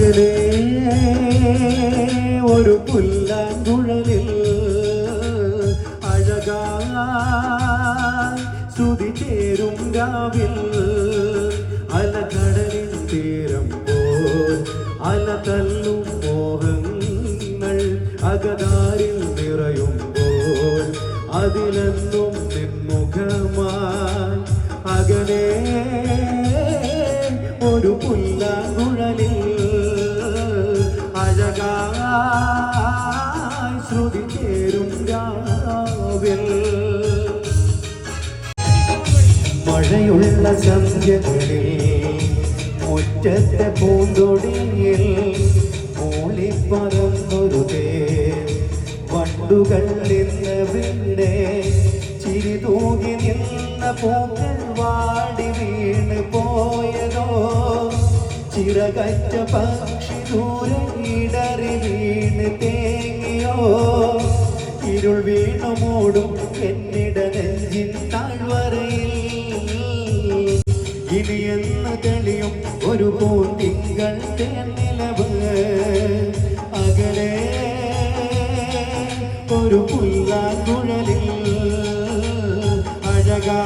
അകലെ ഒരു പുല്ലാങ്കുഴലിൽ അഴകായി ശ്രുതി ചേരും രാവിൽ അലകടലിൻ തീരം പോൽ അല തല്ലും മോഹങ്ങൾ അകതാരിൽ നിറയുമ്പോൾ അതിലെന്നും നിൻമുഖമായി അകലെ ഒരു പുല്ലാങ്കുഴലിൽ അഴകായി ശ്രുതി ചേരും രാവിൽ മഴയുള്ള സന്ധ്യകളിൽ മുറ്റത്തെ പൂന്തൊടിയിൽ മൂളിപ്പറന്നൊരു വണ്ടുകൾ നിന്നവിടെ ചിരി തൂകി നിന്ന പൂക്കൾ വാടി വീണ് പോയതോ ചിറകറ്റ പക്ഷി ദൂരെ ഇടറി വീണ് തേങ്ങിയോ ഇരുൾ വീണു മൂടും എന്നിട നെഞ്ചിൻ താഴ്വരയിൽ ഇനി എന്ന് തെളിയും ഒരു പൂത്തിങ്കൾ തേനിലവ് അകലെ ഒരു പുല്ലാങ്കുഴലിൽ അഴകാ